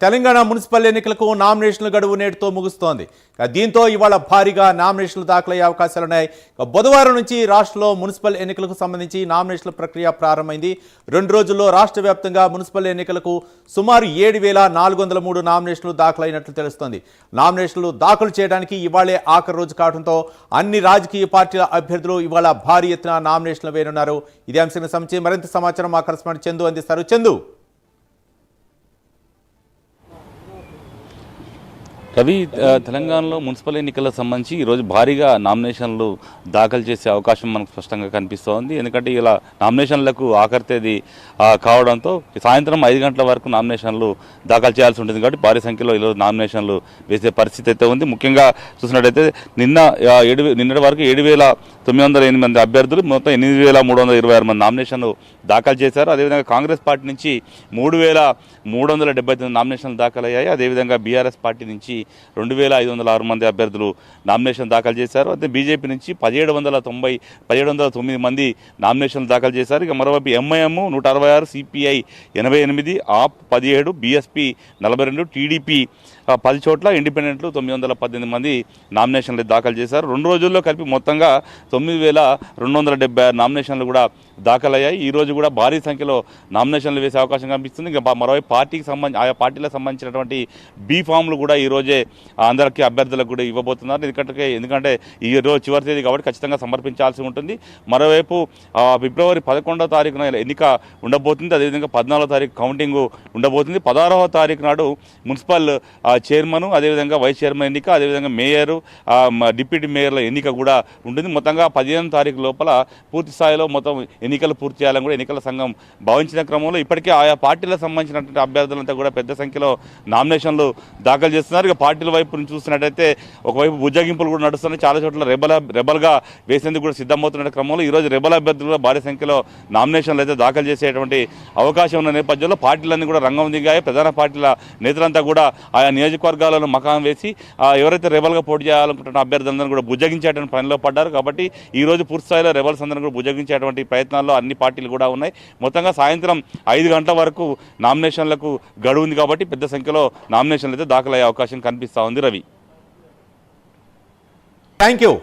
Telangana municipal ఎన్నికలకు నామినేషన్ల గడువు నేటితో ముగుస్తోంది. దీంతో ఇవాళ భారీగా నామినేషన్లు దాఖలయ్యే అవకాశాలున్నాయి. బుధవారం నుంచి రాష్ట్రంలో మున్సిపల్ ఎన్నికలకు సంబంధించి నామినేషన్ల ప్రక్రియ ప్రారంభమైంది. 2 రోజుల్లో రాష్ట్ర వ్యాప్తంగా మున్సిపల్ ఎన్నికలకు సుమారు 7,403 నామినేషన్లు దాఖలైనట్లు తెలుస్తోంది. నామినేషన్లు దాఖలు చేయడానికి ఇవాళే ఆఖరి రోజు కావడంతో అన్ని రాజకీయ పార్టీల అభ్యర్థులు ఇవాళ భారీ ఎత్తున నామినేషన్లు వేయనున్నారు. ఇదే అంశానికి సంబంధించి మరింత సమాచారం మా కరెస్పాండెంట్ చందు అందిస్తారు. చందు, రవి, తెలంగాణలో మున్సిపల్ ఎన్నికలకు సంబంధించి ఈరోజు భారీగా నామినేషన్లు దాఖలు చేసే అవకాశం మనకు స్పష్టంగా కనిపిస్తోంది. ఎందుకంటే ఇలా నామినేషన్లకు ఆఖరి తేదీ కావడంతో సాయంత్రం 5 గంటల వరకు నామినేషన్లు దాఖలు చేయాల్సి ఉంటుంది. కాబట్టి భారీ సంఖ్యలో ఈరోజు నామినేషన్లు వేసే పరిస్థితి అయితే ఉంది. ముఖ్యంగా చూసినట్టయితే నిన్నటి వరకు 7,908 మంది అభ్యర్థులు మొత్తం 8,326 మంది నామినేషన్లు దాఖలు చేశారు. అదేవిధంగా కాంగ్రెస్ పార్టీ నుంచి 3,379 నామినేషన్లు దాఖలయ్యాయి. అదేవిధంగా బీఆర్ఎస్ పార్టీ నుంచి 2,506 మంది అభ్యర్థులు నామినేషన్ దాఖలు చేశారు. అదే బీజేపీ నుంచి 1,709 మంది నామినేషన్లు దాఖలు చేశారు. ఇక మరోవైపు ఎంఐఎం 166, సిపిఐ 88, ఆప్ 17, బీఎస్పీ 42, టీడీపీ 10 చోట్ల, ఇండిపెండెంట్లు 918 మంది నామినేషన్లు దాఖలు చేశారు. 2 రోజుల్లో కలిపి మొత్తంగా 9,276 నామినేషన్లు కూడా దాఖలయ్యాయి. ఈ రోజు కూడా భారీ సంఖ్యలో నామినేషన్లు వేసే అవకాశం కనిపిస్తుంది. ఇంకా మరోవైపు ఆయా పార్టీలకు సంబంధించినటువంటి బీ ఫామ్లు కూడా ఈ రోజే అందరికీ అభ్యర్థులకు కూడా ఇవ్వబోతున్నారు. ఎందుకంటే ఈ రోజు చివరి తేదీ కాబట్టి ఖచ్చితంగా సమర్పించాల్సి ఉంటుంది. మరోవైపు ఫిబ్రవరి 11వ తారీఖున ఎన్నిక ఉండబోతుంది. అదేవిధంగా 14వ తారీఖు కౌంటింగ్ ఉండబోతుంది. 16వ తారీఖు నాడు మున్సిపల్ చైర్మన్, అదేవిధంగా వైస్ చైర్మన్ ఎన్నిక, అదేవిధంగా మేయరు, డిప్యూటీ మేయర్ల ఎన్నిక కూడా ఉంటుంది. మొత్తంగా 15వ తారీఖు లోపల పూర్తి స్థాయిలో మొత్తం ఎన్నికలు పూర్తి చేయాలని కూడా ఎన్నికల సంఘం భావించిన క్రమంలో ఇప్పటికే ఆయా పార్టీలకు సంబంధించినటువంటి అభ్యర్థులంతా కూడా పెద్ద సంఖ్యలో నామినేషన్లు దాఖలు చేస్తున్నారు. ఇక పార్టీల వైపు నుంచి చూస్తున్నట్టయితే ఒకవైపు బుజ్జగింపులు కూడా నడుస్తున్నాయి. చాలా చోట్ల రెబల్గా వేసేందుకు కూడా సిద్ధమవుతున్న క్రమంలో ఈరోజు రెబల్ అభ్యర్థులు భారీ సంఖ్యలో నామినేషన్లు అయితే దాఖలు చేసేటువంటి అవకాశం ఉన్న నేపథ్యంలో పార్టీలన్నీ కూడా రంగం దిగాయి. ప్రధాన పార్టీల నేతలంతా కూడా ఆయా నియోజకవర్గాలను మకాం వేసి ఎవరైతే రెబల్గా పోటీ చేయాలనుకుంటున్న అభ్యర్థులందరూ కూడా బుజ్జగించేటువంటి పనిలో పడ్డారు. కాబట్టి ఈ రోజు పూర్తి స్థాయిలో రెబల్స్ అందరూ కూడా బుజ్జగించేటువంటి ప్రయత్నాల్లో అన్ని పార్టీలు కూడా ఉన్నాయి. మొత్తంగా సాయంత్రం 5 గంటల వరకు నామినేషన్లకు గడువు ఉంది. కాబట్టి పెద్ద సంఖ్యలో నామినేషన్లు అయితే దాఖలయ్యే అవకాశం కనిపిస్తూ ఉంది. Ravi, thank you.